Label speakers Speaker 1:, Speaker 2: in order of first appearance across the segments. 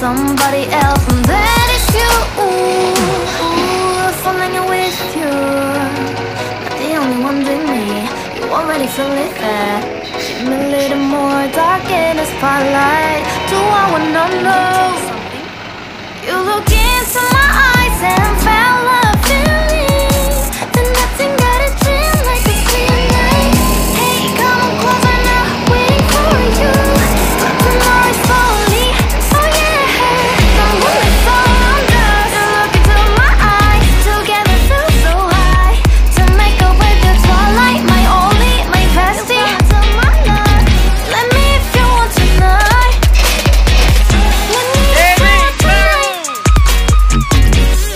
Speaker 1: somebody else, and that is you. Ooh, falling with you, not the only one with me. You already feel it there. Give me a little more dark in the spotlight. Do I wanna know? You look into my eyes and felt a feeling that nothing got a dream like a clear night. Hey, come on closer now, waiting for you. But tomorrow is slowly, oh yeah. Don't move it so around us. You look into my eyes, together feel so high. To make up with the twilight, my only, my bestie. My love, let me if you want tonight. Let me if you want tonight.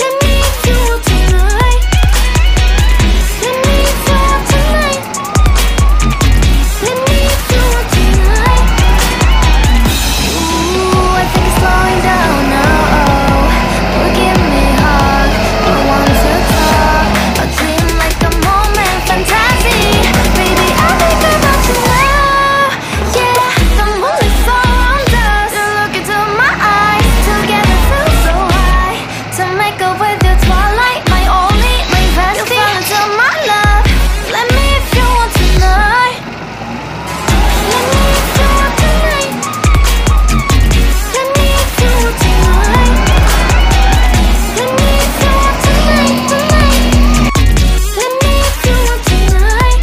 Speaker 1: Let me if you want tonight. Let me if you want tonight. Let me if you want tonight. Ooh, I think it's slowing down now. Oh, give me a hug. I want to talk. A dream like a moment, fantasy. Baby, I think about you now. Yeah, the moonlight's around us. You look into my eyes, together feel so high. To make up with your twilight, my only, my bestie. You fall into my love. Let me if you want tonight. Let me if you want tonight. Let me if you want tonight. Let me if you want tonight, tonight. Let me if you want tonight.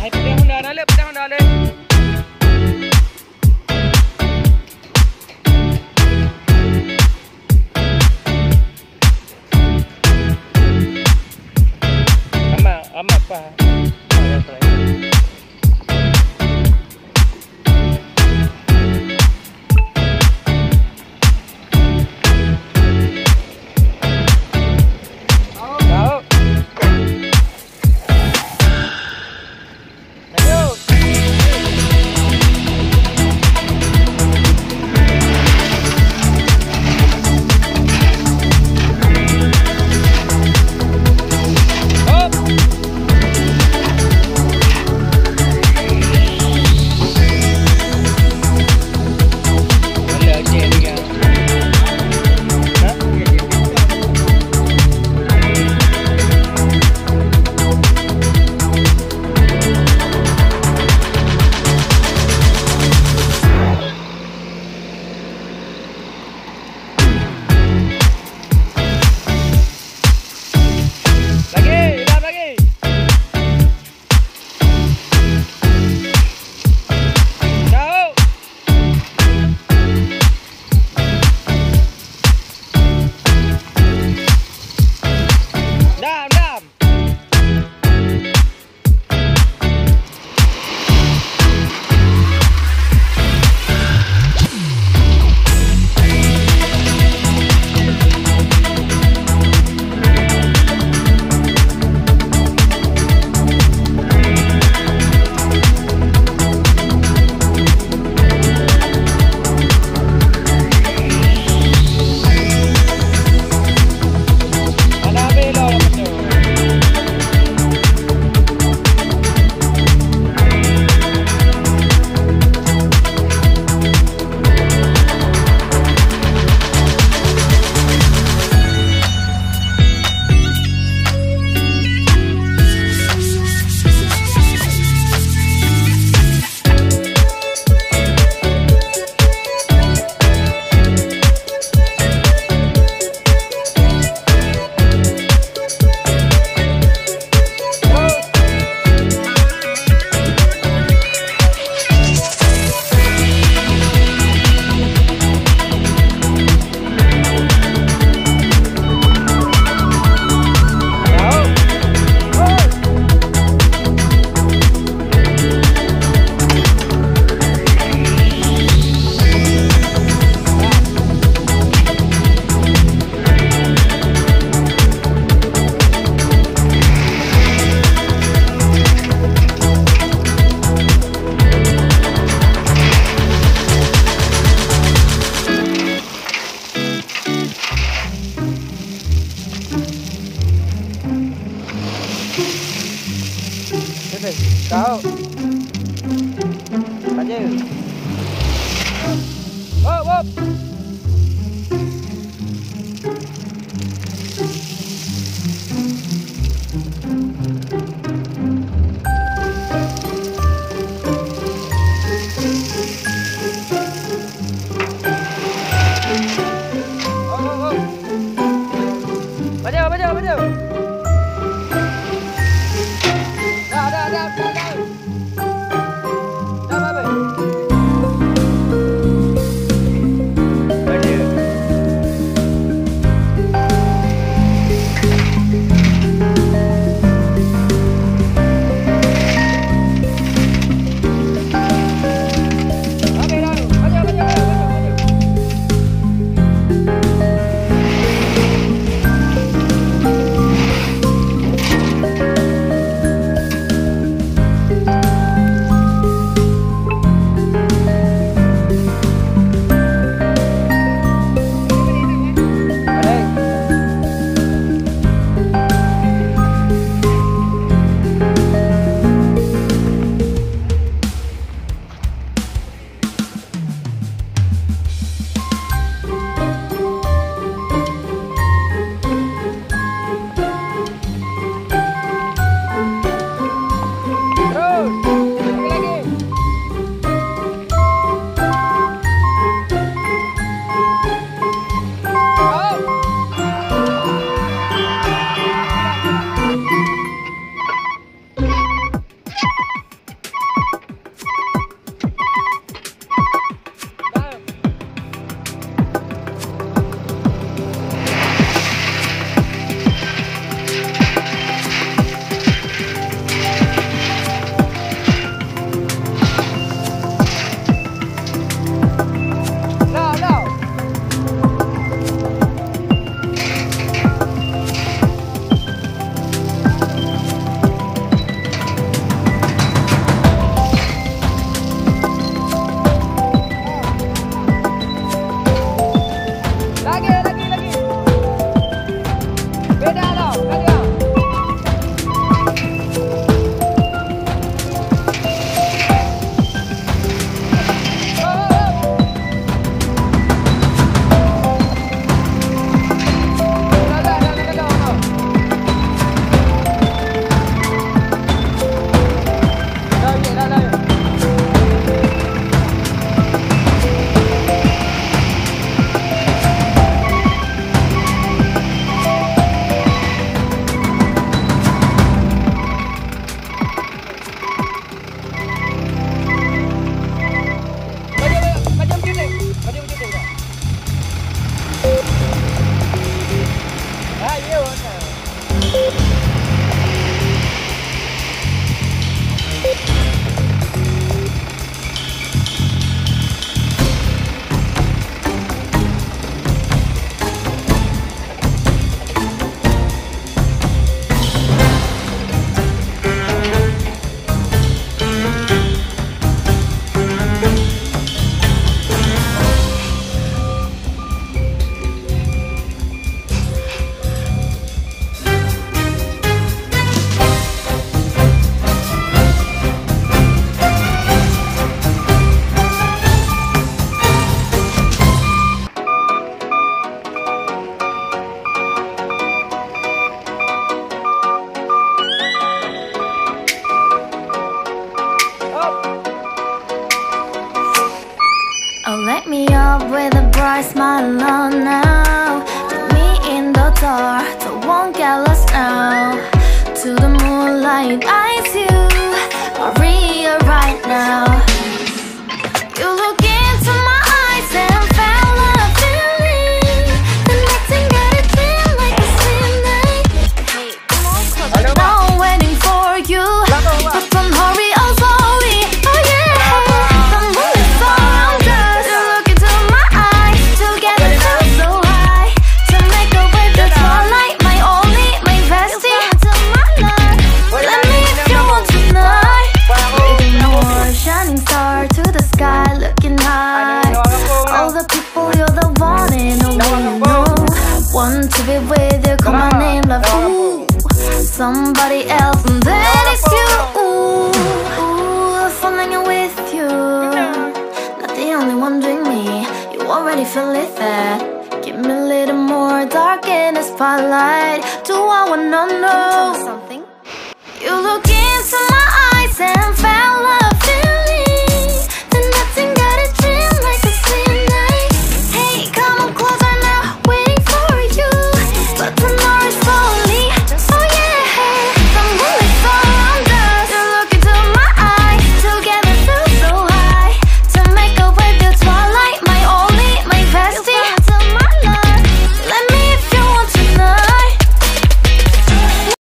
Speaker 2: Putih Honda dah, putih Honda dah. Amat apa? Kau aja. Wop wop. Maju. Dah, babe.
Speaker 1: with a bright smile on now. Put me in the dark, so won't get lost now. To the moonlight, eyes you are real right now. You look into my eyes and felt a feeling. The next thing that it feel like a sweet night.
Speaker 2: Hallo,
Speaker 1: Now waiting for you, but don't hurry, oh slowly. Oh yeah, the moon is around us. You look into my eyes, together feel so high. To make a way the twilight, my only, my bestie. Let me if you want tonight. Waiting more, shining star to the sky, looking high. All the people, you're the one and only you know. Want to be with you, call my name, love. Ooh, somebody else, and that is you. Ooh, falling with you. Not the only one doing me. You already feel it there. Give me a little more dark in the spotlight. Do I wanna know?